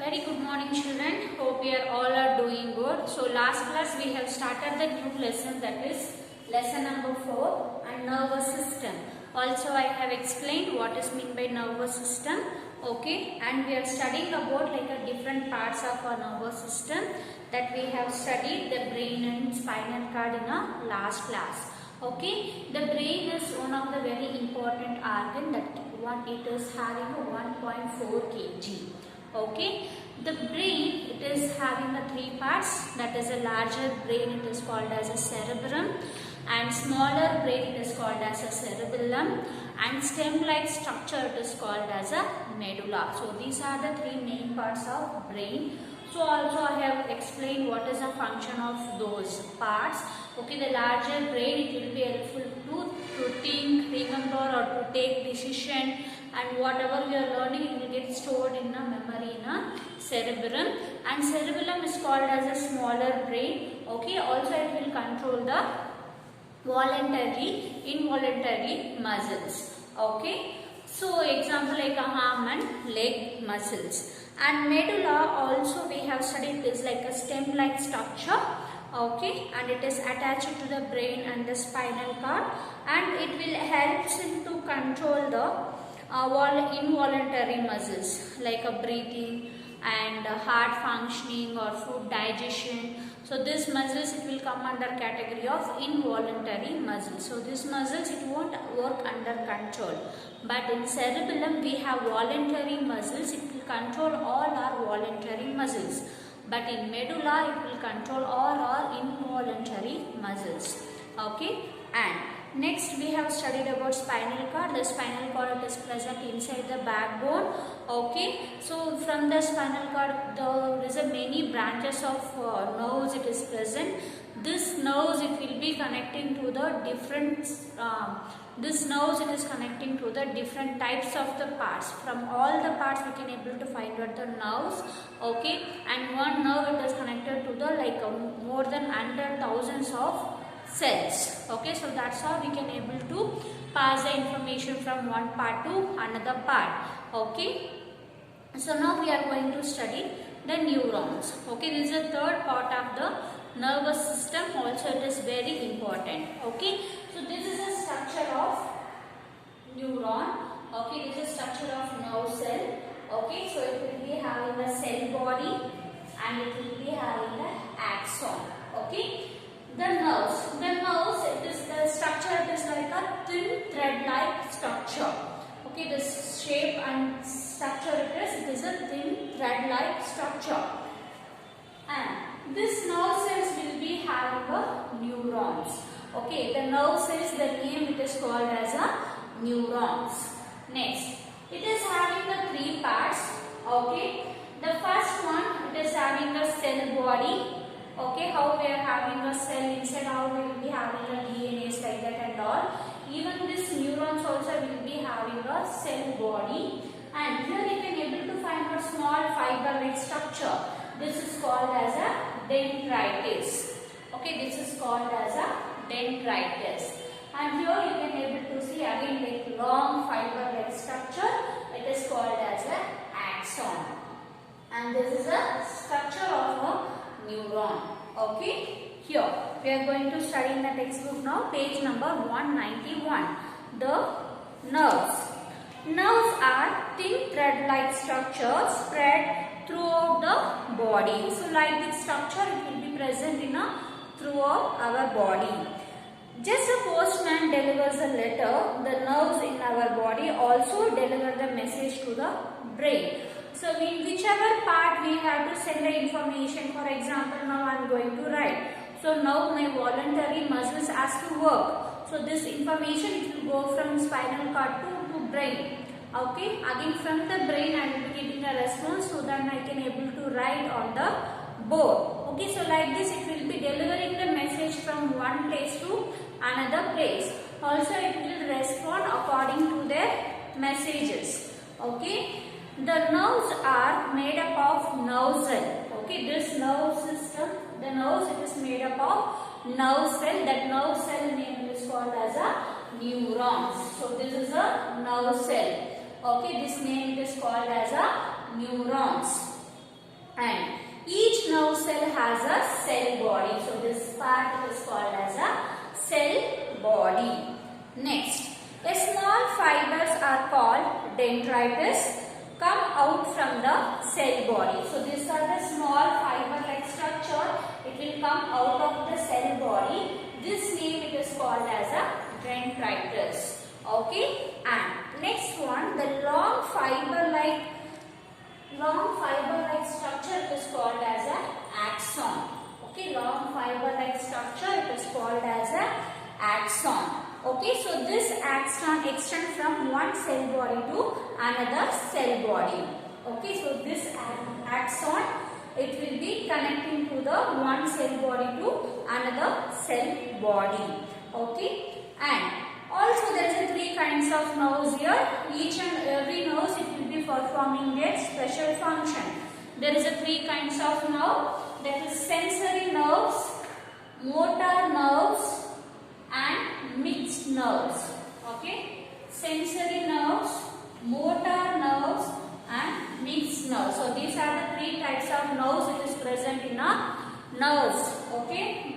Very good morning children. Hope you are all are doing good. So last class we have started the new lesson, that is lesson number 4 and nervous system. Also I have explained what is meant by nervous system. Okay, and we are studying about like a different parts of our nervous system that we have studied the brain and spinal cord in our last class. Okay, the brain is one of the very important organ that it is having a 1.4 kg. Okay, the brain, it is having a 3 parts, that is a larger brain, it is called as a cerebrum, and smaller brain, it is called as a cerebellum, and stem like structure, it is called as a medulla. So these are the 3 main parts of brain. So also I have explained what is the function of those parts. Okay, the larger brain, it will be helpful to think, remember, or to take decision, and whatever we are learning, it will get stored in a memory in a cerebrum, and cerebellum is called as a smaller brain. Okay, also it will control the voluntary, involuntary muscles. Okay, so example like a arm and leg muscles. And medulla also we have studied this like a stem like structure. Okay, and it is attached to the brain and the spinal cord, and it will help to control the involuntary muscles like a breathing and heart functioning or food digestion. So these muscles, it will come under category of involuntary muscles. So these muscles, it won't work under control. But in cerebellum we have voluntary muscles, it will control all our voluntary muscles. But in medulla, it will control all our involuntary muscles. Okay, and next we have studied about spinal cord. The spinal cord is present inside the backbone. Okay, so from the spinal cord there is a many branches of nerves it is present. This nerves, it will be connecting to the different it is connecting to the different types of the parts. From all the parts we can able to find out the nerves. Okay, and one nerve, it is connected to the like more than 100,000 of cells. Okay, so that's how we can able to pass the information from one part to another part. Okay, so now we are going to study the neurons. Okay, this is the third part of the nervous system. Also it is very important. Okay, so this is a structure of neuron. Okay, this is structure of nerve cell. Okay, so it will be having a cell body and it will be having an axon. Okay, the nerves, it is the structure, it is like a thin thread like structure. Okay, this shape and structure it is a thin thread like structure, and this nerve cells will be having a neurons. Okay, the nerve cells, the name it is called as a neurons. Next, it is having the 3 parts. Okay, the first one, it is having a cell body. Okay, how we are having a cell inside, how we will be having a DNA like that and all. Even this neurons also will be having a cell body, and here you can able to find a small fiber like structure. This is called as a dendrites. Okay, this is called as a dendrites. And here you can able to see again like long fiber like structure. It is called as a axon. And this is a structure of a neuron. Okay, here we are going to study in the textbook now, page number 191. The nerves. Nerves are thin thread-like structures spread throughout the body. So like this structure, it will be present in throughout our body. Just a postman delivers a letter, the nerves in our body also deliver the message to the brain. So in whichever part we have to send the information, for example, now I am going to write. So now my voluntary muscles has to work. So this information, it will go from spinal cord to brain. Okay, again from the brain I will be getting a response, so that I can able to write on the board. Okay, so like this it will be delivering the message from one place to another place. Also it will respond according to their messages. Okay, the nerves are made up of nerve cell. Okay, this nerve system, the nerves, it is made up of nerve cell. That nerve cell name is called as a neurons. So this is a nerve cell. Okay, this name is called as a neurons. and each nerve cell has a cell body. So this part is called as a cell body. Next, a small fibers are called dendrites come out from the cell body. So these are the small fiber like structure. It will come out of the cell body. This name it is called as a dendrites. Okay, and next one, the long fiber like structure is called as a axon. Okay, long fiber like structure it is called as a axon. Okay, so this axon extends from one cell body to another cell body. Okay, so this axon it will be connecting to the one cell body to another cell body. Okay, and also there is a three kinds of nerves here. Each and every nerve it will be performing their special function. There is a three kinds of nerve, that is sensory nerves, motor nerves and mixed nerves. Okay, sensory nerves, motor nerves and mixed nerves. So these are the three types of nerves it is present in a nerves. Okay,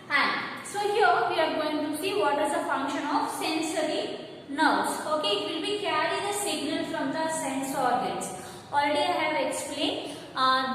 and so here we are going to see what is the function of sensory nerves. Okay, it will be carry the signal from the sense organs. Already I have explained.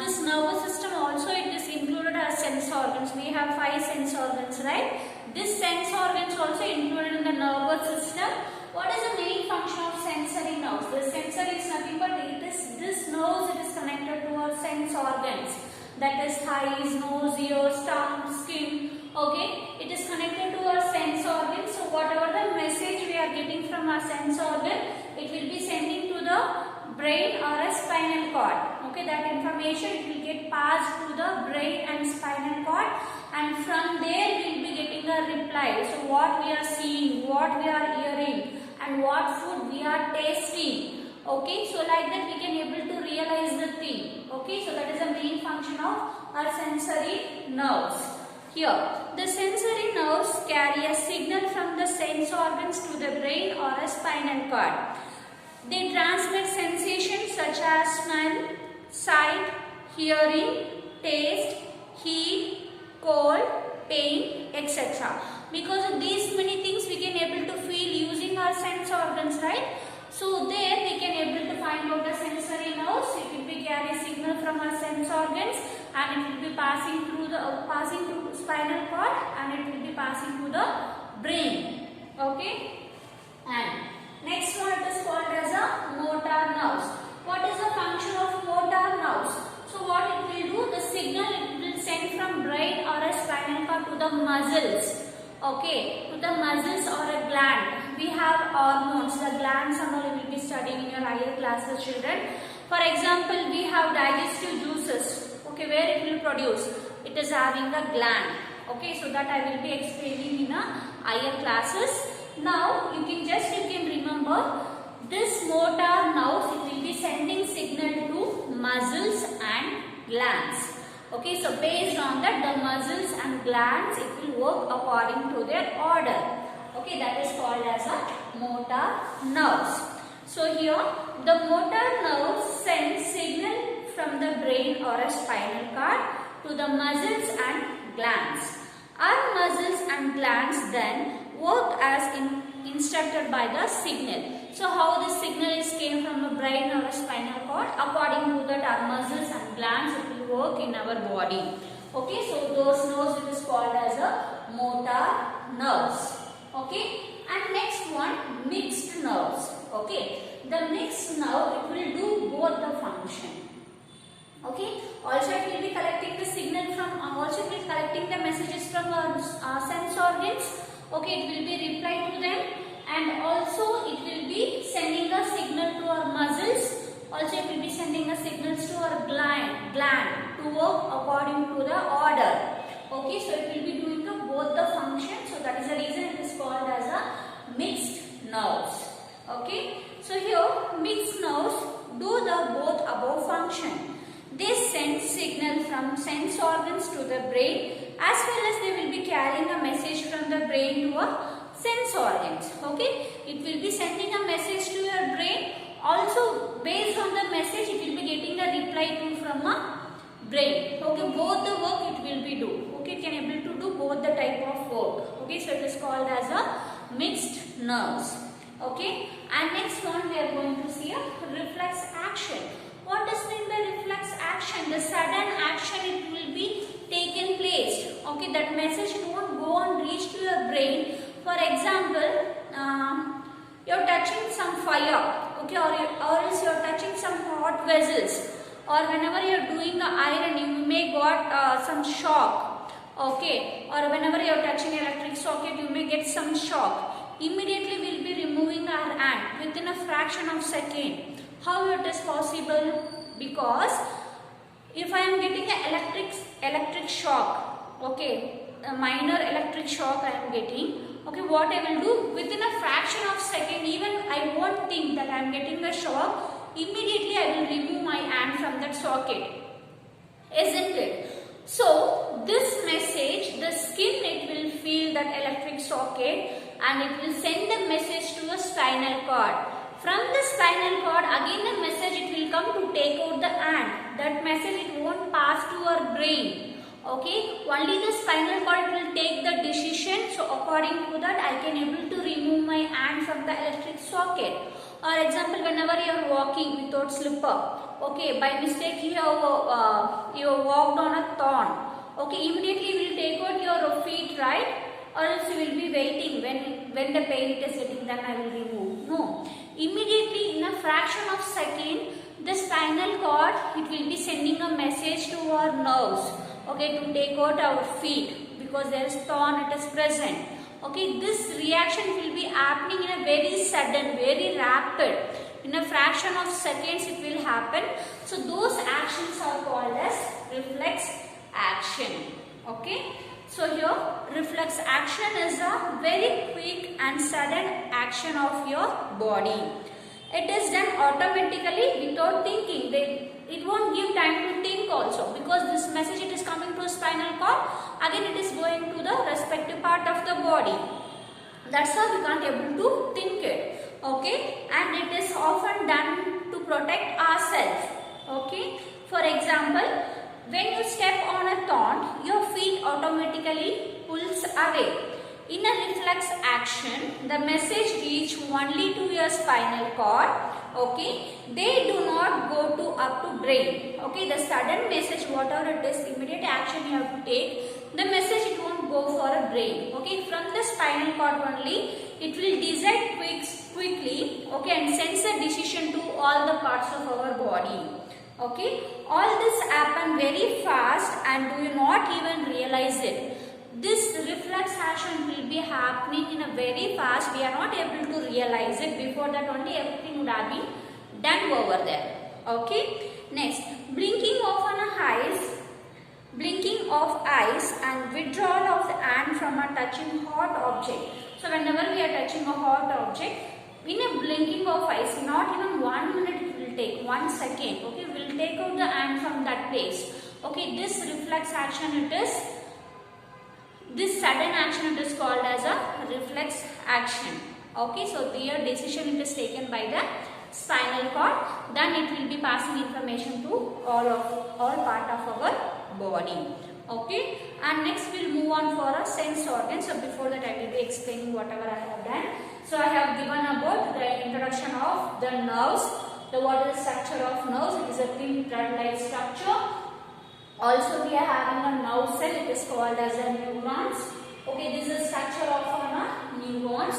This nervous system also it is included as sense organs. We have 5 sense organs, right? This sense organs also included in the nervous system. What is the main function of sensory nerves? The sensory is nothing but it is this nerves it is connected to our sense organs. That is eyes, nose, ears, tongue, skin. Okay, it is connected to our sense organs. So whatever the message we are getting from our sense organ, it will be sending to the brain or a spinal cord. Okay, that information it will get passed to the brain and spinal cord, and from there we will be getting a reply. So what we are seeing, what we are hearing and what food we are tasting. Okay, so like that we can able to realize the thing. Okay, so that is the main function of our sensory nerves. Here, the sensory nerves carry a signal from the sense organs to the brain or a spinal cord. They transmit sensations such as smell, sight, hearing, taste, heat, cold, pain, etc. Because of these many things we can able to feel using our sense organs, right? So there we can able to find out the sensory nerves. It will be carry signal from our sense organs and it will be passing through spinal cord and it will be passing to the brain. Okay, and next one it is called as a motor nerves. What is the function of motor nerves? So what it will do, the signal it will send from brain or a spinal cord to the muscles. Okay, to the muscles or a gland. We have hormones, the glands and all you will be studying in your higher classes, children. For example, we have digestive juices. Okay, where it will produce? It is having a gland. Okay, so that I will be explaining in a higher classes. Now you can remember this motor nerves it will be sending signal to muscles and glands. Okay, so based on that the muscles and glands it will work according to their order. Okay, that is called as a motor nerves. So here the motor nerves send signal from the brain or a spinal cord to the muscles and glands. Our muscles and glands then work as instructed by the signal. So how the signal is came from the brain or a spinal cord? According to that our muscles and glands it will work in our body. Okay, so those nerves it is called as a motor nerves. Okay, and next one mixed nerves. Okay, the mixed nerve it will do both the function. Okay, also it will be collecting the signal from, also it will collecting the messages from our sense organs. Okay, it will be reply to them, and also it will be sending a signal to our muscles. Also it will be sending a signals to our gland to work according to the order. Okay, so it will be doing both the functions. So that is the reason it is called as a mixed nerves. Okay, so here mixed nerves do the both above function. They send signal from sense organs to the brain, as well as they will be carrying a message from the brain to a sense organs. Okay, it will be sending a message to your brain. Also based on the message it will be getting a reply to from a brain. Okay, both the work it will be do. Okay, it can able to do both the type of work. Okay, so it is called as a mixed nerves. Okay, and next one we are going to see a reflex action. What does mean by reflex action? The sudden action it will be taken place. Okay, that message it won't go and reach to your brain. For example, you're touching some fire. Okay, or else you're touching some hot vessels, or whenever you're doing the iron you may got some shock. Okay, or whenever you're touching electric socket you may get some shock. Immediately we'll be removing our hand within a fraction of second. How it is possible? Because if I am getting an electric shock, okay, a minor electric shock I am getting. Okay, what I will do, within a fraction of second, even I won't think that I am getting a shock, immediately I will remove my hand from that socket. Isn't it? So, this message, the skin it will feel that electric socket and it will send the message to the spinal cord. From the spinal cord, again the message it will come to take out the hand. That message it won't pass to our brain. Okay, only the spinal cord will take the decision. So according to that, I can able to remove my hand from the electric socket. Or example, whenever you are walking without slipper, okay, by mistake you have walked on a thorn. Okay, immediately you will take out your feet, right? Or else you will be waiting when the pain it is getting, then I will remove. No, immediately in a fraction of second, the spinal cord it will be sending a message to our nerves. Okay, to take out our feet because there is thorn it is present. Okay, this reaction will be happening in a very sudden, very rapid. In a fraction of seconds it will happen. So those actions are called as reflex action. Okay, so here reflex action is a very quick and sudden action of your body. It is done automatically without thinking. It won't give time to think also, because this message it is coming to spinal cord, again it is going to the respective part of the body. That's how we can't able to think it. Okay, and it is often done to protect ourselves. Okay, for example, when you step on a thorn, your feet automatically pulls away. In a reflex action, the message reach only to your spinal cord. Okay, they do not go to up to brain. Okay, the sudden message, whatever it is, immediate action you have to take, the message it won't go for a brain. Okay, from the spinal cord only, it will decide quickly. Okay, and sends a decision to all the parts of our body. Okay, all this happen very fast and we not even realize it. This reflex action will be happening in a very fast. We are not able to realize it. Before that only everything would have been done over there. Okay. Next, blinking of eyes and withdrawal of the hand from a touching hot object. So whenever we are touching a hot object, in a blinking of eyes, not even 1 minute it will take, 1 second. Okay, we will take out the hand from that place. Okay, this reflex action it is. This sudden action it is called as a reflex action. Okay, so the decision it is taken by the spinal cord, then it will be passing information to all part of our body. Okay, and next we'll move on for a sense organ. So before that I will be explaining whatever I have done. So I have given about the introduction of the nerves. What is the structure of nerves? It is a thin thread-like structure. Also we are having a nerve cell, it is called as a neurons. Okay, this is the structure of neurons.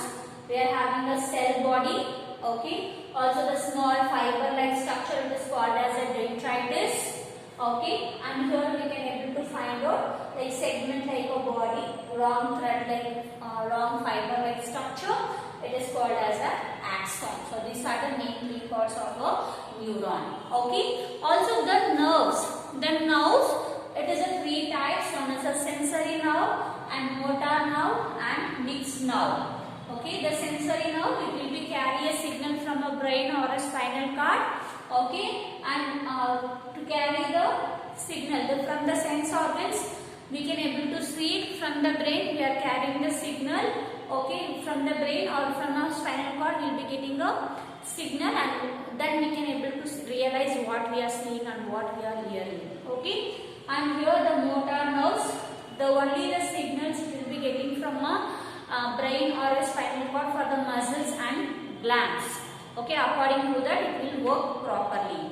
We are having a cell body. Okay, also the small fiber-like structure, it is called as a dendrites. Okay, and here we can able to find out like segment like a body, long thread like long fiber-like structure. It is called as a axon. So these are the main three parts of a neuron. Okay, also the nerves. The nerves, it is a three types, known as a sensory nerve and motor nerve and mixed nerve. Okay, the sensory nerve, it will be carry a signal from a brain or a spinal cord. Okay, and to carry the signal from the sense organs, we can able to see it from the brain. We are carrying the signal. Okay, from the brain or from a spinal cord, we will be getting a signal, and then we can able to realize what we are seeing and what we are hearing. Okay, and here the motor nerves, the only the signals will be getting from a brain or a spinal cord for the muscles and glands. Okay, according to that it will work properly.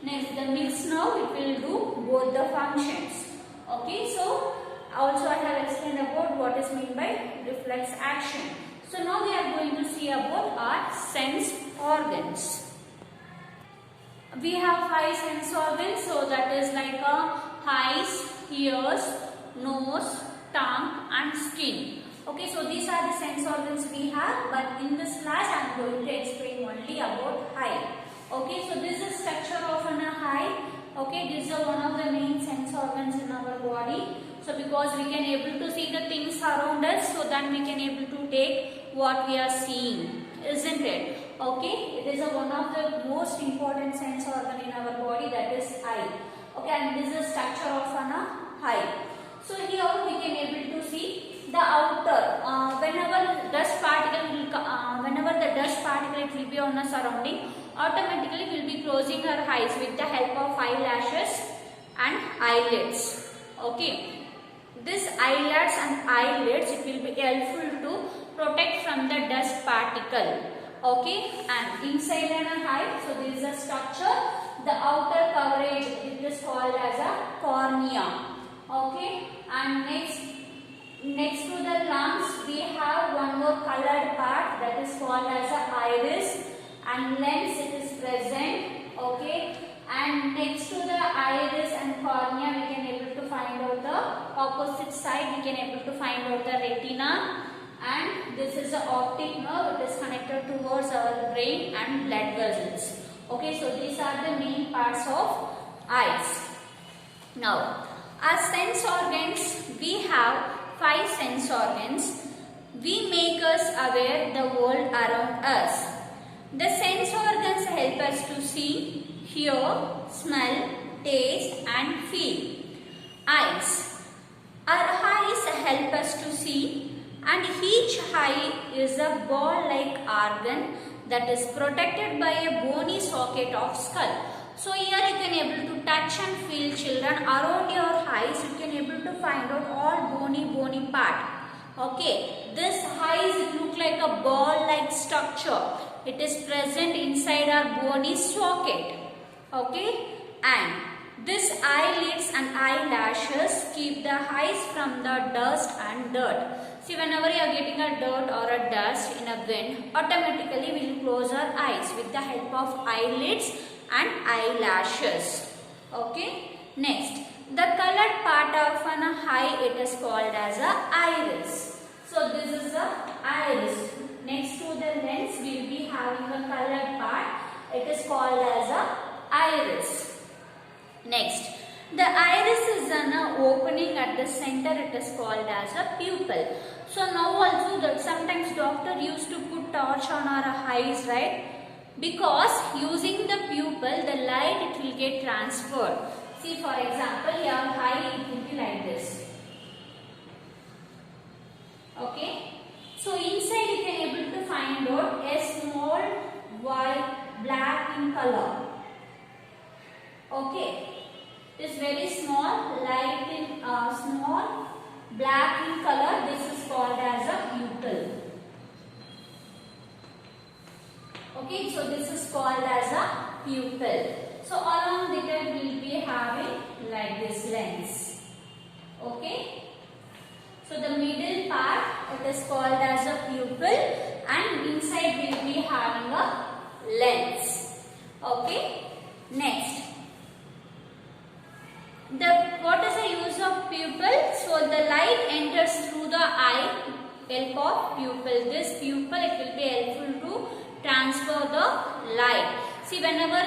Next, the mixed nerve, it will do both the functions. Okay, so also I have explained about what is meant by reflex action. So now we are going to see about our sense organs. We have 5 sense organs, so that is like eyes, ears, nose, tongue and skin. Okay, so these are the sense organs we have, but in this class I am going to explain only about eye. Okay, so this is structure of an eye. Okay, this is one of the main sense organs in our body. So because we can able to see the things around us, so then we can able to take what we are seeing, isn't it? Okay, it is one of the most important sense organ in our body, that is eye. Okay, and this is structure of an eye. So here we can able to see the outer. Whenever dust particle it will be on the surrounding, automatically we will be closing our eyes with the help of eyelashes and eyelids. Okay, this eyelids and eyelids, it will be helpful to protect from the dust particle. Okay, and inside an eye, so this is a structure. The outer coverage, it is called as a cornea. Okay, and next to the lungs we have one more colored part, that is called as a iris, and lens it is present. Okay, and next to the iris and cornea we can able to find out the opposite side, we can able to find out the retina, and this is the optic nerve, it is connected towards our brain and blood vessels. Okay, so these are the main parts of eyes. Now, as sense organs, we have 5 sense organs. We make us aware the world around us. The sense organs help us to see, hear, smell, taste and feel. Eyes. Our eyes help us to see, and each eye is a ball-like organ that is protected by a bony socket of skull. So here you can able to touch and feel, children, around your eyes you can able to find out all bony part. Okay, this eyes it look like a ball-like structure. It is present inside our bony socket. Okay, and this eyelids and eyelashes keep the eyes from the dust and dirt. See, whenever you are getting a dirt or a dust in a wind, automatically we will close our eyes with the help of eyelids and eyelashes. Okay, next, the colored part of an eye, it is called as a iris. So this is the iris. Next to the lens we will be having a colored part, it is called as a iris. Next, the iris is an opening at the center, it is called as a pupil. So now also that sometimes doctor used to put torch on our eyes, right? Because using the pupil, the light it will get transferred. See, for example, your eye it will be like this. Okay. So inside you can able to find out a small white black in color. Okay. It is very small, light in small black in color. This is called as a pupil. Okay, so this is called as a pupil. So along with it we will be having like this lens. Okay. So the middle part it is called as a pupil, and inside we will be having a lens. Okay. Next. What is the use of pupil? So the light enters through the eye, help of pupil. This pupil it will be helpful to transfer the light. See, whenever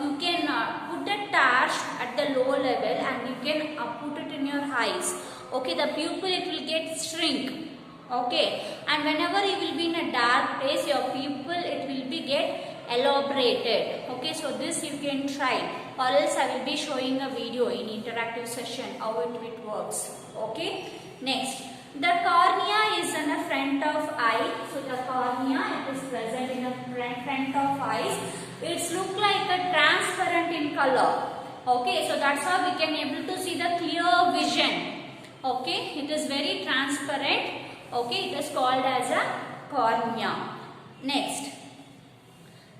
you can put a torch at the low level and you can put it in your eyes. Okay, the pupil it will get shrink. Okay, and whenever you will be in a dark place, your pupil it will be get elaborated. Okay, so this you can try, or else I will be showing a video in interactive session how it works. Okay, next, the cornea is in the front of eye. So the cornea it is present in the front of eyes, It's look like a transparent in color. Okay, so that's how we can able to see the clear vision. Okay, it is very transparent. Okay, it is called as a cornea. Next,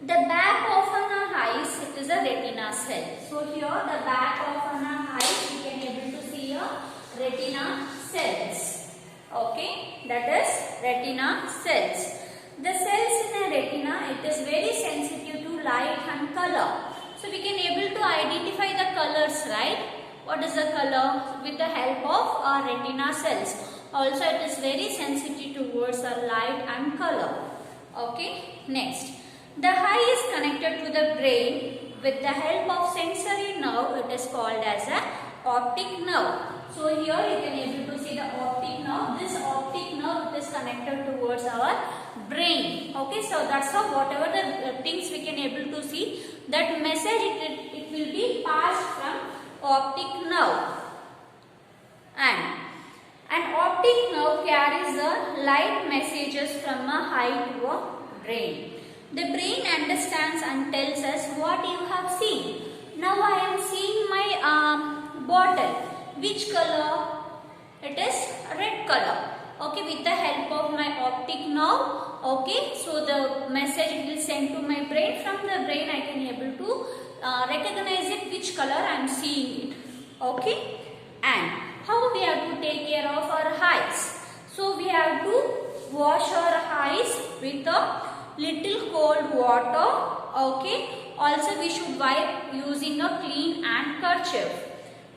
the back of an eyes, it is a retina cell. So here the back of an eyes, we can able to see a retina cells. Okay, that is retina cells. The cells in a retina, it is very sensitive to light and color. So we can able to identify the colors, right? What is the color? With the help of our retina cells. Also it is very sensitive towards the light and color. Okay, next. The eye is connected to the brain with the help of sensory nerve. It is called as a optic nerve. So here you can able to see the optic nerve. This optic nerve is connected towards our brain. Okay, so that's how whatever the things we can able to see, that message it will be passed from optic nerve. And an optic nerve carries the light messages from a eye to a brain. The brain understands and tells us what you have seen. Now I am seeing my bottle. Which color? It is red color. Okay, with the help of my optic nerve. Okay, so the message it will send to my brain. From the brain I can able to recognize it which color I am seeing it. Okay, and how we have to take care of our eyes? So we have to wash our eyes with a little cold water. Okay, also we should wipe using a clean and kerchief.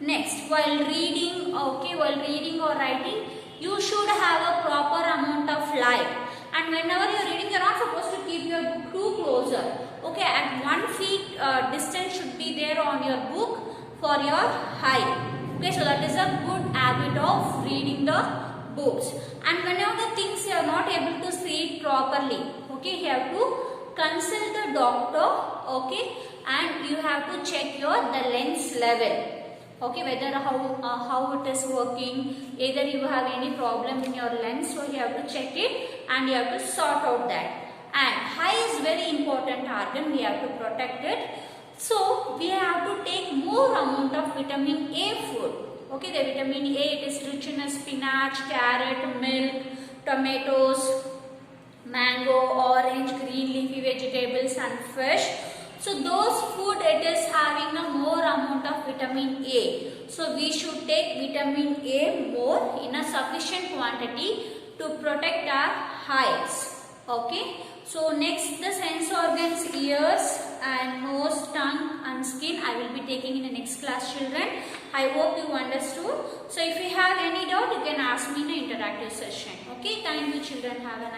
Next, while reading, while reading or writing, you should have a proper amount of light. And whenever you are reading, you are not supposed to keep your book too closer. Okay, at 1 feet distance should be there on your book for your eye. Okay, so that is a good habit of reading the books. And whenever the things you are not able to see it properly, okay, you have to consult the doctor. Okay, and you have to check the lens level. Okay, whether how it is working, either you have any problem in your lens, so you have to check it and you have to sort out that. And eye is very important organ, we have to protect it. So we have to take more amount of vitamin A food. Okay, the vitamin A, it is rich in spinach, carrot, milk, tomatoes, mango, orange, green leafy vegetables and fish. So those food it is having a more amount of vitamin A. So we should take vitamin A more in a sufficient quantity to protect our eyes. Okay. So next the sense organs, ears and nose, tongue and skin I will be taking in the next class, children. I hope you understood. So if you have any doubt you can ask me in an interactive session. Okay. Thank you, children. Have a nice